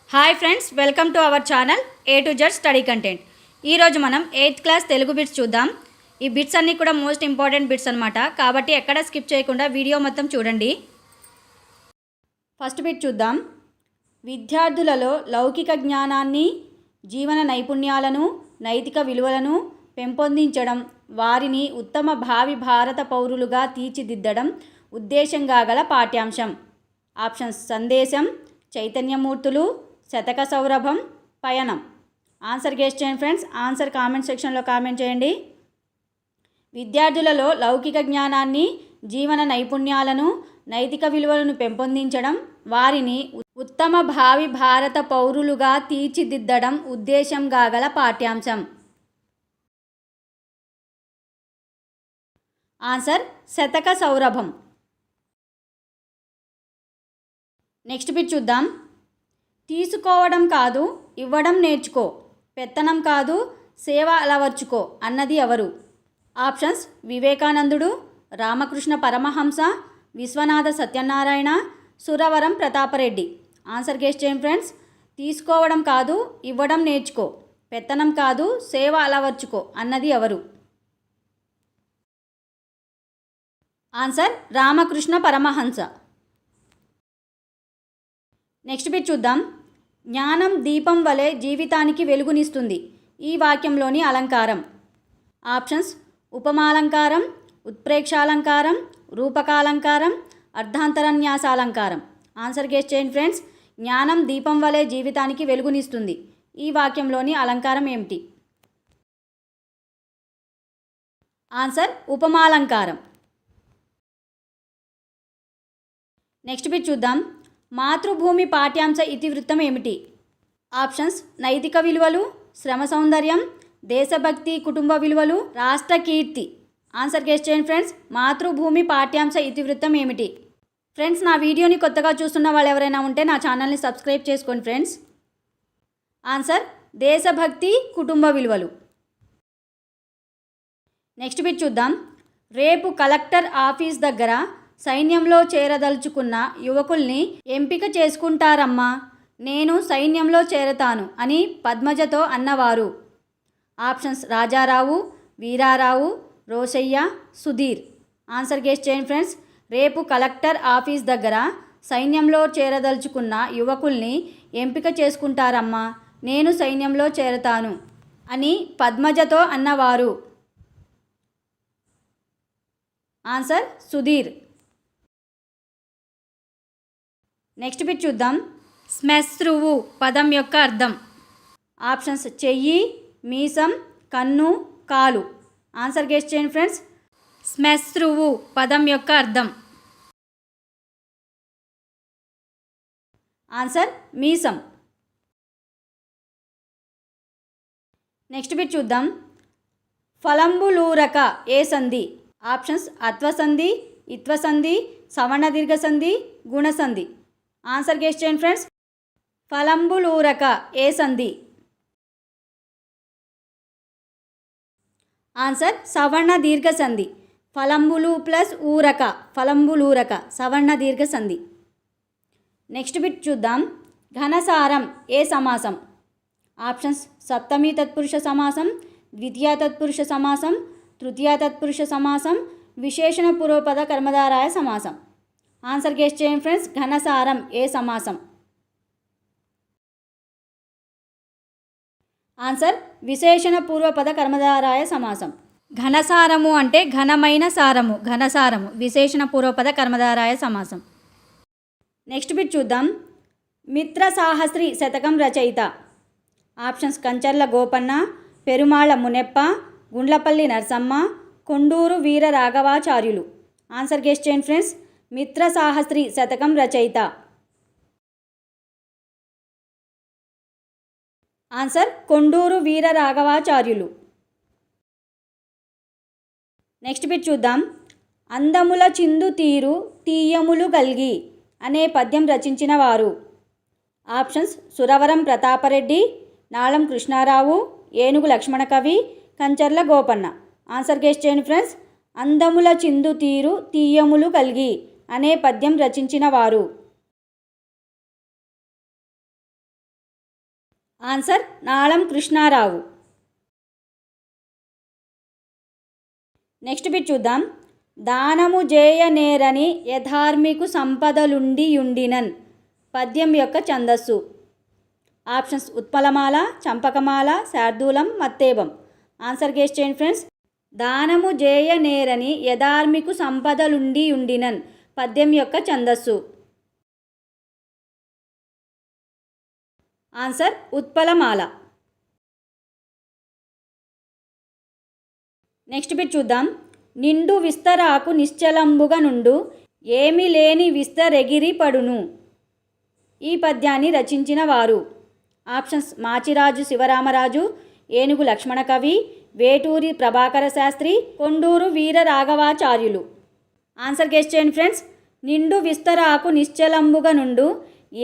Hi friends, welcome to our channel A to Z study content. ఈరోజు మనం 8th class Telugu bits చూద్దాం. ఈ bits అన్నీ కూడా మోస్ట్ ఇంపార్టెంట్ బిట్స్ అనమాట, కాబట్టి ఎక్కడ స్కిప్ చేయకుండా వీడియో మొత్తం చూడండి. ఫస్ట్ బిట్ చూద్దాం. విద్యార్థులలో లౌకిక జ్ఞానాన్ని, జీవన నైపుణ్యాలను, నైతిక విలువలను పెంపొందించడం, వారిని ఉత్తమ భావి భారత పౌరులుగా తీర్చిదిద్దడం ఉద్దేశంగా గల పాఠ్యాంశం. ఆప్షన్స్: సందేశం, చైతన్యమూర్తులు, శతక సౌరభం, పయనం. ఆన్సర్ గెస్ చేయండి ఫ్రెండ్స్. ఆన్సర్ కామెంట్ సెక్షన్లో కామెంట్ చేయండి. విద్యార్థులలో లౌకిక జ్ఞానాన్ని, జీవన నైపుణ్యాలను, నైతిక విలువలను పెంపొందించడం, వారిని ఉత్తమ భావి భారత పౌరులుగా తీర్చిదిద్దడం ఉద్దేశంగా గల పాఠ్యాంశం. ఆన్సర్: శతక సౌరభం. నెక్స్ట్ బిట్ చూద్దాం. తీసుకోవడం కాదు, ఇవ్వడం నేర్చుకో, పెత్తనం కాదు, సేవ అలవర్చుకో అన్నది ఎవరు? ఆప్షన్స్: వివేకానందుడు, రామకృష్ణ పరమహంస, విశ్వనాథ సత్యనారాయణ, సురవరం ప్రతాపరెడ్డి. ఆన్సర్ గెస్ చేయండి ఫ్రెండ్స్. తీసుకోవడం కాదు, ఇవ్వడం నేర్చుకో, పెత్తనం కాదు, సేవ అలవర్చుకో అన్నది ఎవరు? Answer: Ramakrishna Paramahansa. Next bit చూద్దాం. జ్ఞానం దీపం వలె జీవితానికి వెలుగునిస్తుంది. ఈ వాక్యంలోని అలంకారం. ఆప్షన్స్: ఉపమాలంకారం, ఉత్ప్రేక్షాలంకారం, రూపకాలంకారం, అర్ధాంతరన్యాసాలంకారం. ఆన్సర్ గెస్ చేయండి ఫ్రెండ్స్. జ్ఞానం దీపం వలె జీవితానికి వెలుగునిస్తుంది. ఈ వాక్యంలోని అలంకారం ఏమిటి? ఆన్సర్: ఉపమాలంకారం. నెక్స్ట్ బిట్ చూద్దాం. మాతృభూమి పాఠ్యాంశ ఇతివృత్తం ఏమిటి? ఆప్షన్స్: నైతిక విలువలు, శ్రమ సౌందర్యం, దేశభక్తి, కుటుంబ విలువలు, రాష్ట్ర కీర్తి. ఆన్సర్ గెస్ చేయండి ఫ్రెండ్స్. మాతృభూమి పాఠ్యాంశ ఇతివృత్తం ఏమిటి? ఫ్రెండ్స్, నా వీడియోని కొత్తగా చూస్తున్న వాళ్ళు ఎవరైనా ఉంటే నా ఛానల్ని సబ్స్క్రైబ్ చేసుకోండి ఫ్రెండ్స్. ఆన్సర్: దేశభక్తి, కుటుంబ విలువలు. నెక్స్ట్ బిట్ చూద్దాం. రేపు కలెక్టర్ ఆఫీస్ దగ్గర సైన్యంలో చేరదలుచుకున్న యువకుల్ని ఎంపిక చేసుకుంటారమ్మా, నేను సైన్యంలో చేరతాను అని పద్మజతో అన్నవారు. Options: Rajarao, Veerarao, Roshaiah, Sudheer. Answer guess చేయండి ఫ్రెండ్స్. రేపు కలెక్టర్ ఆఫీస్ దగ్గర సైన్యంలో చేరదలుచుకున్న యువకుల్ని ఎంపిక చేసుకుంటారమ్మా, నేను సైన్యంలో చేరతాను అని పద్మజతో అన్నవారు. ఆన్సర్: సుధీర్. నెక్స్ట్ బిట్ చూద్దాం. శ్మశ్రువు పదం యొక్క అర్థం. ఆప్షన్స్: చెయ్యి, మీసం, కన్ను, కాలు. ఆన్సర్ గెస్ చేయండి ఫ్రెండ్స్. శ్మశ్రువు పదం యొక్క అర్థం. ఆన్సర్: మీసం. నెక్స్ట్ బిట్ చూద్దాం. ఫలంబులూరక ఏ సంధి? ఆప్షన్స్: అత్వసంధి, ఇత్వసంధి, సవర్ణ దీర్ఘ సంధి, గుణసంధి. ఆన్సర్ గెస్ చేయండి ఫ్రెండ్స్. ఫలంబులూరక ఏ సంధి? ఆన్సర్: సవర్ణ దీర్ఘ సంధి. ఫలంబులు ప్లస్ ఊరక, ఫలంబులూరక, సవర్ణ దీర్ఘ సంధి. నెక్స్ట్ బిట్ చూద్దాం. ఘనసారం ఏ సమాసం? ఆప్షన్స్: సప్తమి తత్పురుష సమాసం, ద్వితీయ తత్పురుష సమాసం, తృతీయ తత్పురుష సమాసం, విశేషణ పూర్వపద కర్మధారయ సమాసం. ఆన్సర్ గెస్ చేయండి ఫ్రెండ్స్. ఘనసారం ఏ సమాసం? ఆన్సర్: విశేషణ పూర్వపద కర్మధారయ సమాసం. ఘనసారము అంటే ఘనమైన సారము, ఘనసారము, విశేషణ పూర్వపద కర్మధారయ సమాసం. నెక్స్ట్ బిట్ చూద్దాం. మిత్ర సాహస్రి శతకం రచయిత. ఆప్షన్స్: కంచర్ల గోపన్న, పెరుమాళ మునెప్ప, గుండ్లపల్లి నరసమ్మ, కొండూరు వీర రాఘవాచార్యులు. ఆన్సర్ గెస్ చేయండి ఫ్రెండ్స్. మిత్ర సాహస్రి శతకం రచయిత. Answer: Konduru Veera Raghavacharyulu. Next bit చూద్దాం. అందముల చిందు తీరు తీయములు గల్గి అనే పద్యం రచించిన వారు. ఆప్షన్స్: సురవరం ప్రతాపరెడ్డి, నాళం కృష్ణారావు, ఏనుగు లక్ష్మణ కవి, కంచర్ల గోపన్న. ఆన్సర్ గెస్ చేయండి ఫ్రెండ్స్. అందముల చిందు తీరు తీయములు గల్గి అనే పద్యం రచించిన వారు. ఆన్సర్ నాళం కృష్ణారావు. నెక్స్ట్ బిట్ చూద్దాం. దానము జేయనేరని యధార్మికు సంపదలుండి యుండినన్ పద్యం యొక్క ఛందస్సు. ఆప్షన్స్ ఉత్పలమాల, చంపకమాల, శార్దూలం, మత్తేబం. ఆన్సర్ గెస్ చేయండి ఫ్రెండ్స్. దానము జేయనేరని యధార్మికు సంపదలుండి యుండినన్ పద్యం యొక్క ఛందస్సు. ఆన్సర్ ఉత్పలమాల. నెక్స్ట్ బిట్ చూద్దాం. నిండు విస్తరాకు నిశ్చలంబుగా నుండు ఏమి లేని విస్తరెగిరి పడును ఈ పద్యాన్ని రచించిన వారు. ఆప్షన్స్ మాచిరాజు శివరామరాజు, ఏనుగు లక్ష్మణ కవి, వేటూరి ప్రభాకర శాస్త్రి, కొండూరు వీర రాఘవాచార్యులు. ఆన్సర్ గెస్ చేయండి ఫ్రెండ్స్. నిండు విస్తరాకు నిశ్చలంబుగా నుండు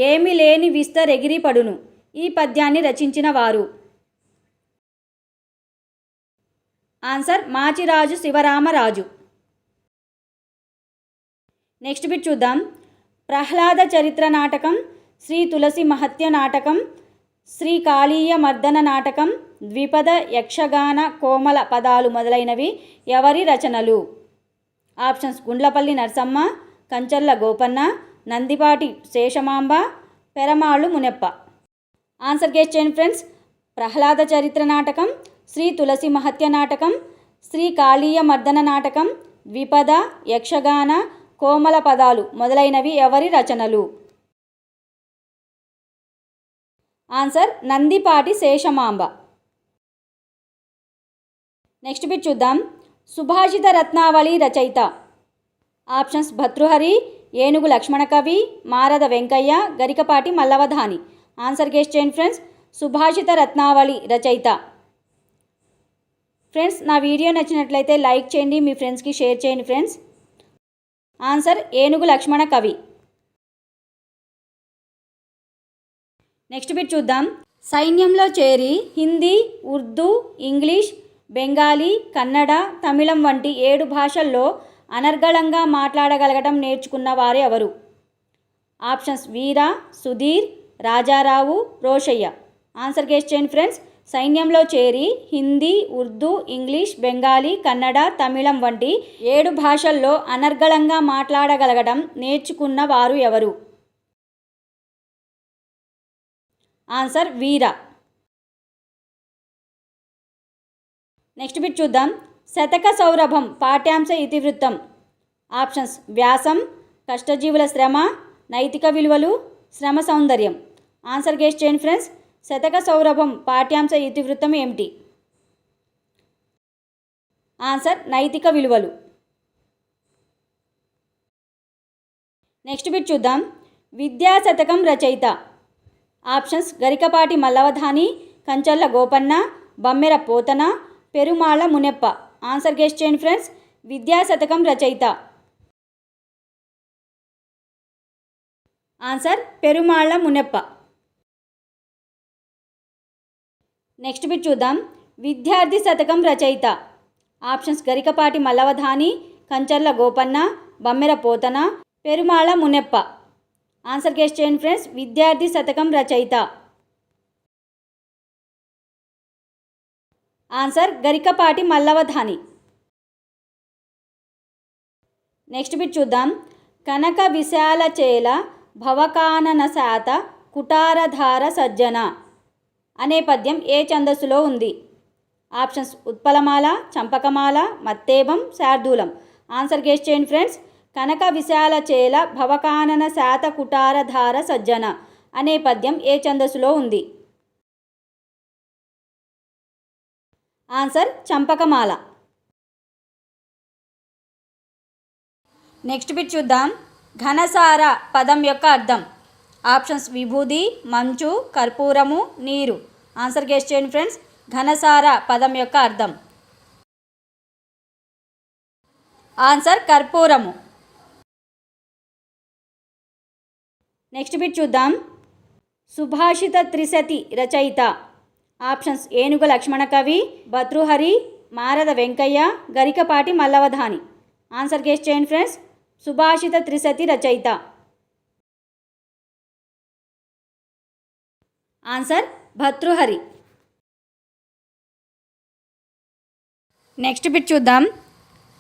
ఏమి లేని విస్తరెగిరి పడును ఈ పద్యాన్ని రచించిన వారు. Answer Machiraju Sivaramaraju. Next bit చూద్దాం. ప్రహ్లాద చరిత్ర నాటకం, శ్రీ తులసి మహత్య నాటకం, శ్రీ కాళీయ మర్దన నాటకం, ద్విపద యక్షగాన కోమల పదాలు మొదలైనవి ఎవరి రచనలు? Options Gundlapalli Narasamma, Kancharla Gopanna, Nandipati Seshamamba, Peramallu Muneppa. Answer guess చేయండి ఫ్రెండ్స్. ప్రహ్లాద చరిత్ర నాటకం, శ్రీ తులసి మహత్య నాటకం, శ్రీ కాళీయ మర్దన నాటకం, ద్విపద యక్షగాన కోమల పదాలు మొదలైనవి ఎవరి రచనలు? Answer Nandipati Seshamamba. Next bit చూద్దాం. సుభాషిత రత్నావళి రచయిత. ఆప్షన్స్ భర్తృహరి, ఏనుగు లక్ష్మణ కవి, మారద వెంకయ్య, గరికపాటి మల్లవధాని. ఆన్సర్ గెస్ చేయండి ఫ్రెండ్స్. సుభాషిత రత్నావళి రచయిత. ఫ్రెండ్స్ నా వీడియో నచ్చినట్లయితే లైక్ చేయండి, మీ ఫ్రెండ్స్కి షేర్ చేయండి ఫ్రెండ్స్. ఆన్సర్ ఏనుగు లక్ష్మణ కవి. నెక్స్ట్ బిట్ చూద్దాం. సైన్యంలో చేరి హిందీ, ఉర్దూ, ఇంగ్లీష్, బెంగాలీ, కన్నడ, తమిళం వంటి 7 భాషల్లో అనర్గళంగా మాట్లాడగలగడం నేర్చుకున్న వారు ఎవరు? Options Veera, Sudheer, Rajarao, Rosaiah. Answer guess చేయండి ఫ్రెండ్స్. సైన్యంలో చేరి హిందీ, ఉర్దూ, ఇంగ్లీష్, బెంగాలీ, కన్నడ, తమిళం వంటి 7 భాషల్లో అనర్గళంగా మాట్లాడగలగడం నేర్చుకున్న వారు ఎవరు? ఆన్సర్ వీర. నెక్స్ట్ బిట్ చూద్దాం. శతక సౌరభం పాఠ్యాంశ ఇతివృత్తం. ఆప్షన్స్ వ్యాసం, కష్టజీవుల శ్రమ, నైతిక విలువలు, శ్రమ సౌందర్యం. ఆన్సర్ గెస్ చేయండి ఫ్రెండ్స్. శతక సౌరభం పాఠ్యాంశ ఇతివృత్తం ఏమిటి? ఆన్సర్ నైతిక విలువలు. నెక్స్ట్ బిట్ చూద్దాం. విద్యా శతకం రచయిత. Options Garikapati Mallavadhani, Kancharla Gopanna, Bammera Potana, Perumalla Muneppa. Answer guess చేయండి ఫ్రెండ్స్. విద్యా శతకం రచయిత. Answer Perumalla Muneppa. Next bit చూద్దాం. విద్యార్థి శతకం రచయిత. Options Garikapati Mallavadhani, Kancharla Gopanna, Bammera Potana, Perumalla Muneppa. Answer guess చేయండి ఫ్రెండ్స్. విద్యార్థి శతకం రచయిత. Answer Garikapati Mallavadhani. Next bit చూద్దాం. కనక విశాల చేల భవకానన శాత కుటారధార సజ్జన అనే పద్యం ఏ ఛందస్సులో ఉంది? ఆప్షన్స్ ఉత్పలమాల, చంపకమాల, మత్తేబం, శార్దూలం. ఆన్సర్ గెస్ చేయండి ఫ్రెండ్స్. కనక విశాల చేల భవకానన శాత కుటారధార సజ్జన అనే పద్యం ఏ ఛందస్సులో ఉంది? ఆన్సర్ చంపకమాల. నెక్స్ట్ బిట్ చూద్దాం. ఘనసార పదం యొక్క అర్థం. ఆప్షన్స్ విభూది, మంచు, కర్పూరము, నీరు. ఆన్సర్ గెస్ చేయండి ఫ్రెండ్స్. ఘనసార పదం యొక్క అర్థం. ఆన్సర్ కర్పూరము. నెక్స్ట్ బిట్ చూద్దాం. సుభాషిత త్రిశతి రచయిత. ఆప్షన్స్ ఏనుగు లక్ష్మణ కవి, భర్తృహరి, మారద వెంకయ్య, గరికపాటి మల్లవధాని. ఆన్సర్ గెస్ చేయండి ఫ్రెండ్స్. సుభాషిత త్రిశతి రచయిత. ఆన్సర్ భర్తృహరి. నెక్స్ట్ బిట్ చూద్దాం.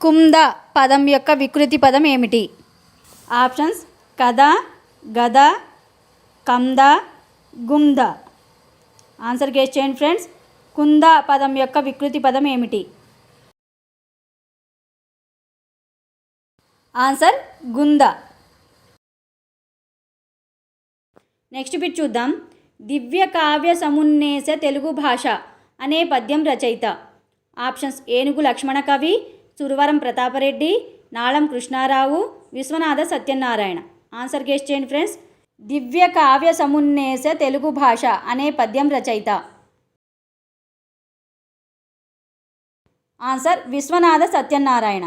కుంద పదం యొక్క వికృతి పదం ఏమిటి? ఆప్షన్స్ కథ, గద, కంద, గుంద. ఆన్సర్ గెస్ చేయండి ఫ్రెండ్స్. కుంద పదం యొక్క వికృతి పదం ఏమిటి? ఆన్సర్ గుంద. నెక్స్ట్ బిట్ చూద్దాం. దివ్య కావ్య సమున్నేస తెలుగు భాష అనే పద్యం రచయిత. Options Enugu Lakshmana Kavi, Suravaram Pratapareddy, Nalam Krishnarao, Vishwanatha Satyanarayana. Answer guess చేయండి ఫ్రెండ్స్. దివ్య కావ్య సమున్నేస తెలుగు భాష అనే పద్యం రచయిత. ఆన్సర్ విశ్వనాథ సత్యనారాయణ.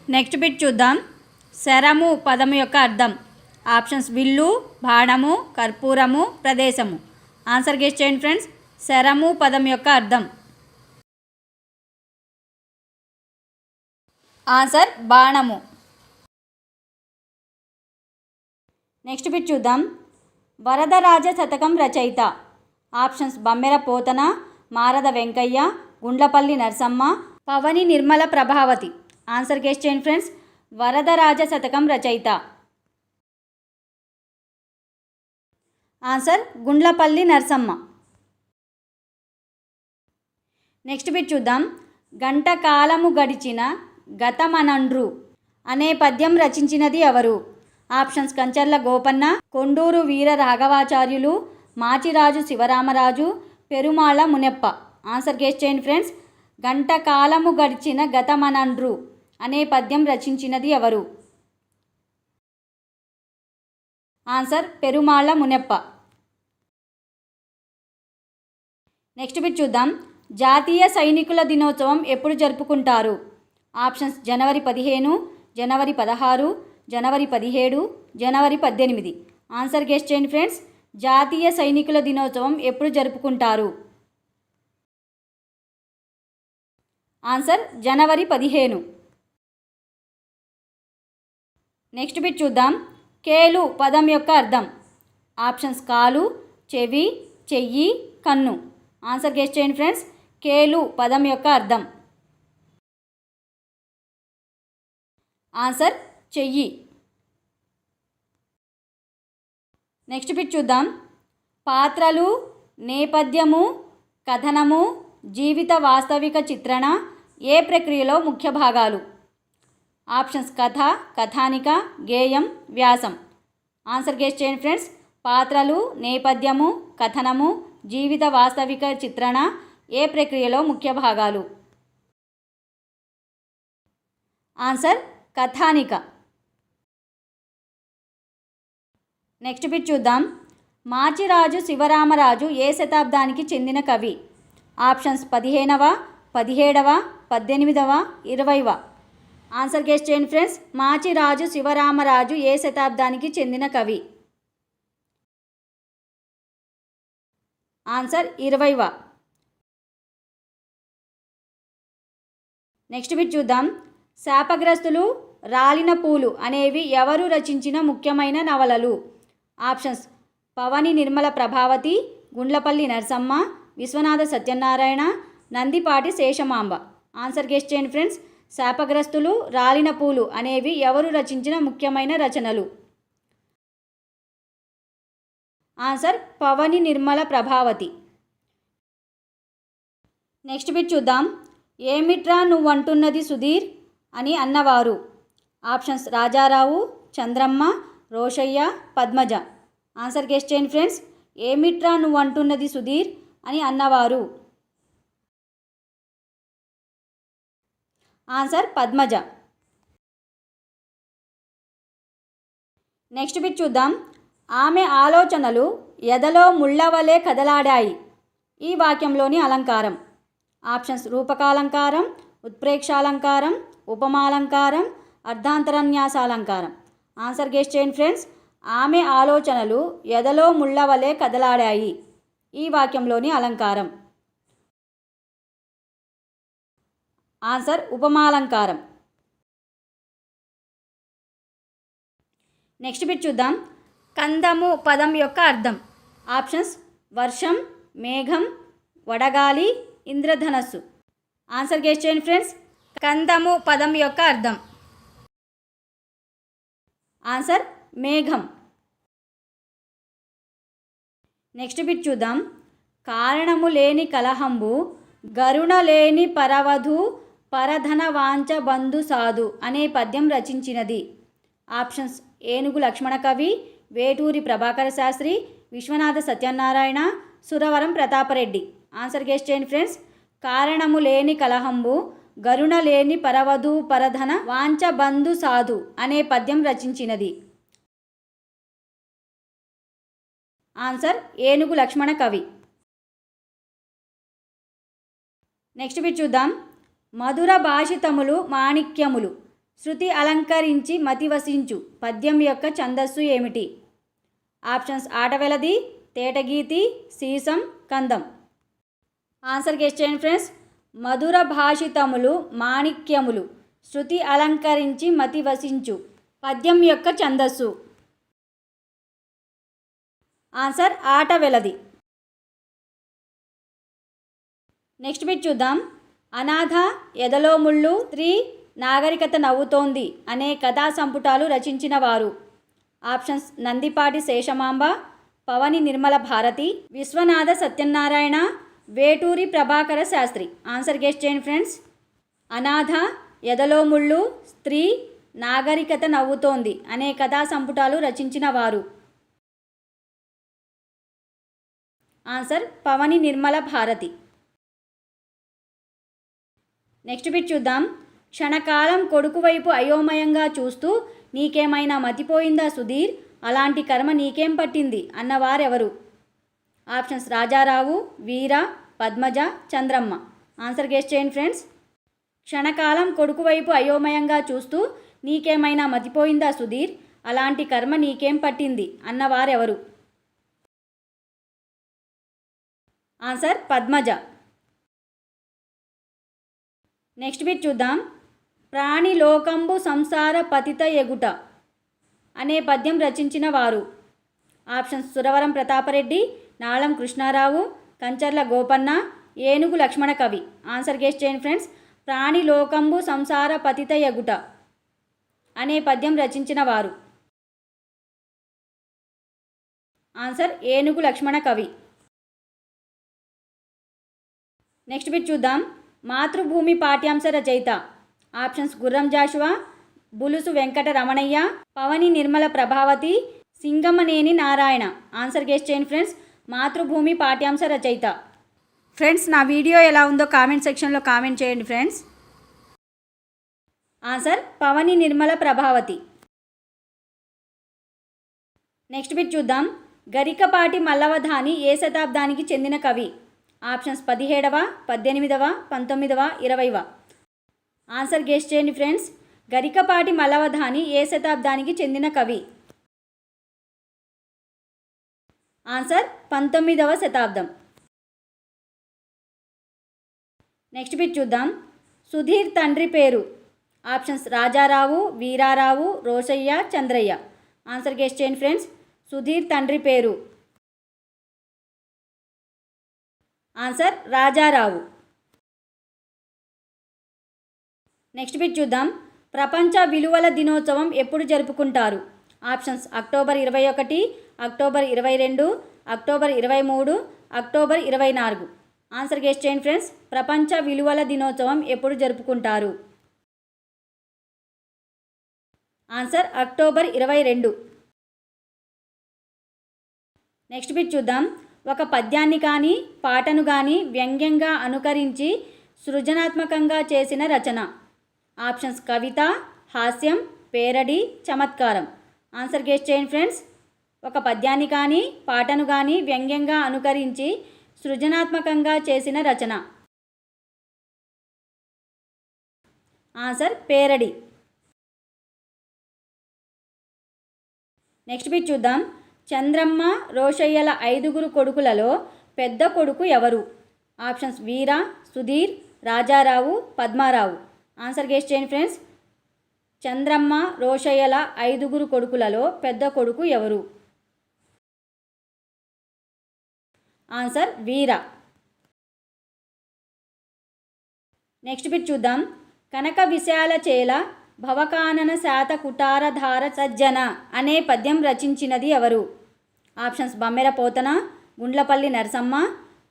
నెక్స్ట్ బిట్ చూద్దాం. శరము పదము యొక్క అర్థం. ఆప్షన్స్ విల్లు, బాణము, కర్పూరము, ప్రదేశము. ఆన్సర్ గెస్ చేయండి ఫ్రెండ్స్. శరము పదం యొక్క అర్థం. ఆన్సర్ బాణము. నెక్స్ట్ బిట్ చూద్దాం. వరదరాజ శతకం రచయిత. Options Bammera Potana, Marada Venkayya, Gundlapalli Narasamma, Pavani Nirmala Prabhavati. Answer guess చేయండి ఫ్రెండ్స్. వరదరాజ శతకం రచయిత. Answer Gundlapalli Narasamma. Next bit చూద్దాం. గంట కాలము గడిచిన గతమనండ్రు అనే పద్యం రచించినది ఎవరు? Options Kancharla Gopanna, Konduru Veera Raghavacharyulu, Machiraju Sivaramaraju, Perumala Muneppa. Answer guess చేయండి ఫ్రెండ్స్. గంట కాలము గడిచిన గతమనండ్రు అనే పద్యం రచించినది ఎవరు? Answer Perumala Muneppa. Next bit చూద్దాం. జాతీయ సైనికుల దినోత్సవం ఎప్పుడు జరుపుకుంటారు? ఆప్షన్స్ జనవరి 15, జనవరి 16, జనవరి 17, జనవరి 18. ఆన్సర్ గెస్ చేయండి ఫ్రెండ్స్. జాతీయ సైనికుల దినోత్సవం ఎప్పుడు జరుపుకుంటారు? ఆన్సర్ జనవరి 15. నెక్స్ట్ బిట్ చూద్దాం. కేలు పదం యొక్క అర్థం. ఆప్షన్స్ కాలు, చెవి, చెయ్యి, కన్ను. ఆన్సర్ గెస్ చేయండి ఫ్రెండ్స్. కేలు పదం యొక్క అర్థం. ఆన్సర్ చెయ్యి. నెక్స్ట్ బిట్ చూద్దాం. పాత్రలు, నేపథ్యము, కథనము, జీవిత వాస్తవిక చిత్రణ ఏ ప్రక్రియలో ముఖ్య భాగాలు? ఆప్షన్స్ కథ, కథానిక, గేయం, వ్యాసం. ఆన్సర్ గెస్ చేయండి ఫ్రెండ్స్. పాత్రలు, నేపథ్యము, కథనము, జీవిత వాస్తవిక చిత్రణ ఏ ప్రక్రియలో ముఖ్య భాగాలు? ఆన్సర్ కథానిక. నెక్స్ట్ బిట్ చూద్దాం. మాచిరాజు శివరామరాజు ఏ శతాబ్దానికి చెందిన కవి? ఆప్షన్స్ 15వ, 17వ, 18వ, 20వ. ఆన్సర్ గెస్ చేయండి ఫ్రెండ్స్. మాచిరాజు శివరామరాజు ఏ శతాబ్దానికి చెందిన కవి? ఆన్సర్ 20వ. నెక్స్ట్ బిట్ చూద్దాం. శాపగ్రస్తులు, రాలిన పూలు అనేవి ఎవరు రచించిన ముఖ్యమైన నవలలు? Options Pavani Nirmala Prabhavati, Gundlapalli Narasamma, Viswanatha Satyanarayana, Nandipati Seshamamba. Answer guess చేయండి ఫ్రెండ్స్. శాపగ్రస్తులు, రాలిన పూలు అనేవి ఎవరు రచించిన ముఖ్యమైన రచనలు? Answer Pavani Nirmala Prabhavati. Next bit చూద్దాం. ఏమిట్రా నువ్వంటున్నది సుధీర్ అని అన్నవారు? Options Rajarao, Chandramma, Rosaiah, Padmaja. Answer guess చేయండి ఫ్రెండ్స్. ఏమిట్రా నువ్వంటున్నది సుధీర్ అని అన్నవారు? ఆన్సర్ పద్మజ. నెక్స్ట్ బిట్ చూద్దాం. ఆమె ఆలోచనలు ఎదలో ముళ్ళవలే కదలాడాయి ఈ వాక్యంలోని అలంకారం. ఆప్షన్స్ రూపకాలంకారం, ఉత్ప్రేక్షాలంకారం, ఉపమాలంకారం, అర్ధాంతరన్యాసాలంకారం. ఆన్సర్ గెస్ చేయండి ఫ్రెండ్స్. ఆమె ఆలోచనలు ఎదలో ముళ్ళవలే కదలాడాయి ఈ వాక్యంలోని అలంకారం. ఆన్సర్ ఉపమాలంకారం. నెక్స్ట్ బిట్ చూద్దాం. కందము పదం యొక్క అర్థం. ఆప్షన్స్ వర్షం, మేఘం, వడగాలి, ఇంద్రధనస్సు. ఆన్సర్ గెస్ చేయండి ఫ్రెండ్స్. కందము పదం యొక్క అర్థం. ఆన్సర్ మేఘం. నెక్స్ట్ బిట్ చూద్దాం. కారణము లేని కలహంబు గరుణ లేని పరవధు పరధన వాంచ బంధు సాధు అనే పద్యం రచించినది. ఆప్షన్స్ ఏనుగు లక్ష్మణ కవి, వేటూరి ప్రభాకర శాస్త్రి, విశ్వనాథ సత్యనారాయణ, సురవరం ప్రతాపరెడ్డి. ఆన్సర్ గెస్ చేయండి ఫ్రెండ్స్. కారణము లేని కలహంబు గరుణ లేని పరవధు పరధన వాంచ బంధు సాధు అనే పద్యం రచించినది. ఆన్సర్ ఏనుగు లక్ష్మణ కవి. నెక్స్ట్ బిట్ చూద్దాం. మధుర భాషితములు మాణిక్యములు శృతి అలంకరించి మతివసించు పద్యం యొక్క ఛందస్సు ఏమిటి? ఆప్షన్స్ ఆటవెలది, తేటగీతి, సీసం, కందం. ఆన్సర్ గెస్ చేయండి ఫ్రెండ్స్. మధుర భాషితములు మాణిక్యములు శృతి అలంకరించి మతివసించు పద్యం యొక్క ఛందస్సు. ఆన్సర్ ఆటవెలది. నెక్స్ట్ బిట్ చూద్దాం. అనాథ, ఎదలో ముళ్ళు, స్త్రీ, నాగరికత నవ్వుతోంది అనే కథా సంపుటాలు రచించిన వారు. Options Nandipati Seshamamba, Pavani Nirmala Bharati, Viswanatha Satyanarayana, Veturi Prabhakara Sastri. Answer guess చేయండి ఫ్రెండ్స్. అనాథ, ఎదలో ముళ్ళు, స్త్రీ, నాగరికత నవ్వుతోంది అనే కథా సంపుటాలు రచించిన వారు. Answer Pavani Nirmala Bharati. Next bit చూద్దాం. క్షణకాలం కొడుకు వైపు అయోమయంగా చూస్తూ నీకేమైనా మతిపోయిందా సుధీర్, అలాంటి కర్మ నీకేం పట్టింది అన్నవారెవరు? ఆప్షన్స్ రాజారావు, వీర, పద్మజ, చంద్రమ్మ. ఆన్సర్ గెస్ చేయండి ఫ్రెండ్స్. క్షణకాలం కొడుకు వైపు అయోమయంగా చూస్తూ నీకేమైనా మతిపోయిందా సుధీర్, అలాంటి కర్మ నీకేం పట్టింది అన్నవారెవరు? ఆన్సర్ పద్మజ. నెక్స్ట్ బిట్ చూద్దాం. ప్రాణిలోకంబు సంసార పతిత ఎగుట అనే పద్యం రచించిన వారు. ఆప్షన్స్ సురవరం ప్రతాపరెడ్డి, నాళం కృష్ణారావు, కంచర్ల గోపన్న, ఏనుగు లక్ష్మణ కవి. ఆన్సర్ గెస్ చేయండి ఫ్రెండ్స్. ప్రాణిలోకంబు సంసార పతిత ఎగుట అనే పద్యం రచించిన వారు. ఆన్సర్ ఏనుగు లక్ష్మణ కవి. నెక్స్ట్ బిట్ చూద్దాం. మాతృభూమి పాఠ్యాంశ రచయిత. Options Gurram Jashuva, Bulusu Venkata Ramanaiah, పవని Nirmala Prabhavati, Singamaneni Narayana. Answer guess చేయండి ఫ్రెండ్స్. మాతృభూమి పాఠ్యాంశ రచయిత. ఫ్రెండ్స్ నా వీడియో ఎలా ఉందో కామెంట్ సెక్షన్లో కామెంట్ చేయండి friends. Answer Pavani Nirmala Prabhavati. Next bit చూద్దాం. గరికపాటి మల్లవధాని ఏ శతాబ్దానికి చెందిన కవి? ఆప్షన్స్ 17వ, 18వ, 19వ, 20వ. ఆన్సర్ గెస్ చేయండి ఫ్రెండ్స్. గరికపాటి మల్లవధాని ఏ శతాబ్దానికి చెందిన కవి? ఆన్సర్ 19వ శతాబ్దం. నెక్స్ట్ బిట్ చూద్దాం. సుధీర్ తండ్రి పేరు. Options Rajarao, Veerarao, Roshaiah, Chandraiah. Answer guess చేయండి ఫ్రెండ్స్. సుధీర్ తండ్రి పేరు. ఆన్సర్ రాజారావు. నెక్స్ట్ బిట్ చూద్దాం. ప్రపంచ విలువల దినోత్సవం ఎప్పుడు జరుపుకుంటారు? Options October 21, October 22, October 23, October 24. Answer guess చేయండి ఫ్రెండ్స్. ప్రపంచ విలువల దినోత్సవం ఎప్పుడు జరుపుకుంటారు? Answer October 22. నెక్స్ట్ బిట్ చూద్దాం. ఒక పద్యాన్ని కానీ పాటను కానీ వ్యంగ్యంగా అనుకరించి సృజనాత్మకంగా చేసిన రచన. ఆప్షన్స్ కవిత, హాస్యం, పేరడి, చమత్కారం. ఆన్సర్ గెస్ చేయండి ఫ్రెండ్స్. ఒక పద్యాన్ని కానీ పాటను కానీ వ్యంగ్యంగా అనుకరించి సృజనాత్మకంగా చేసిన రచన. Answer parody. నెక్స్ట్ బిట్ చూద్దాం. చంద్రమ్మ, రోషయ్యల 5గురు కొడుకులలో పెద్ద కొడుకు ఎవరు? Options Veera, Sudheer, Rajarao, Padmarao. Answer guess చేయండి ఫ్రెండ్స్. చంద్రమ్మ, రోషయ్యల 5గురు కొడుకులలో పెద్ద కొడుకు ఎవరు? ఆన్సర్ వీర. నెక్స్ట్ బిట్ చూద్దాం. కనక విశాల చేల భవకానన శాత కుటారధార సజ్జన అనే పద్యం రచించినది ఎవరు? Options Bammera Potana, Gundlapalli Narasamma,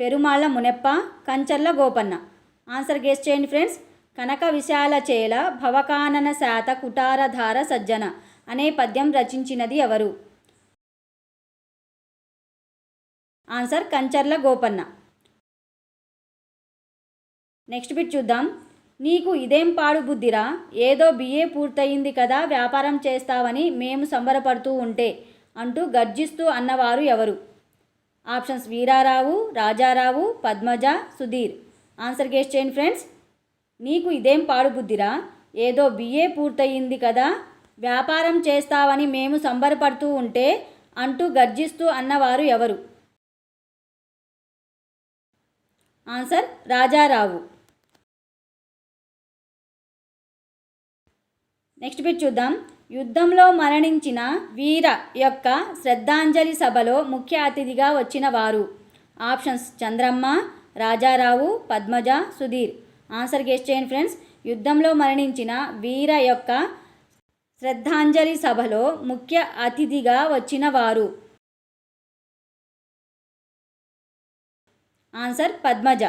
Perumalla Muneppa, Kancharla Gopanna. Answer guess చేయండి ఫ్రెండ్స్. కనక విశాల చేల భవకానన శాత కుటారధార సజ్జన అనే పద్యం రచించినది ఎవరు? Answer Kancharla Gopanna. Next bit చూద్దాం. నీకు ఇదేం పాడు బుద్ధిరా, ఏదో బిఏ పూర్తయింది కదా వ్యాపారం చేస్తావని మేము సంబరపడుతూ ఉంటే అంటూ గర్జిస్తూ అన్నవారు ఎవరు? Options Veerarao, Rajarao, Padmaja, Sudheer. Answer guess చేయండి ఫ్రెండ్స్. నీకు ఇదేం పాడు బుద్ధిరా, ఏదో బిఏ పూర్తయింది కదా వ్యాపారం చేస్తావని మేము సంబరపడుతూ ఉంటే అంటూ గర్జిస్తూ అన్నవారు ఎవరు? ఆన్సర్ రాజారావు. నెక్స్ట్ బిట్ చూద్దాం. యుద్ధంలో మరణించిన వీర యొక్క శ్రద్ధాంజలి సభలో ముఖ్య అతిథిగా వచ్చిన వారు? Options Chandramma, Rajarao, Padmaja, Sudheer. Answer guess చేయండి ఫ్రెండ్స్. యుద్ధంలో మరణించిన వీర యొక్క శ్రద్ధాంజలి సభలో ముఖ్య అతిథిగా వచ్చిన వారు? ఆన్సర్ పద్మజ.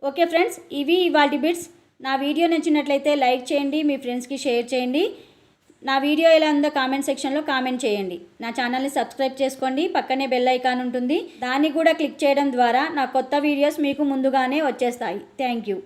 ఓకే ఫ్రెండ్స్, ఇవి ఇవాల్టి బిట్స్. నా వీడియో నచ్చినట్లయితే లైక్ చేయండి, మీ ఫ్రెండ్స్కి షేర్ చేయండి. నా వీడియో ఎలా ఉందో కామెంట్ సెక్షన్లో కామెంట్ చేయండి. నా ఛానల్ని సబ్స్క్రైబ్ చేసుకోండి. పక్కనే బెల్ ఐకాన్ ఉంటుంది, దాన్ని కూడా క్లిక్ చేయడం ద్వారా నా కొత్త వీడియోస్ మీకు ముందుగానే వచ్చేస్తాయి. Thank you.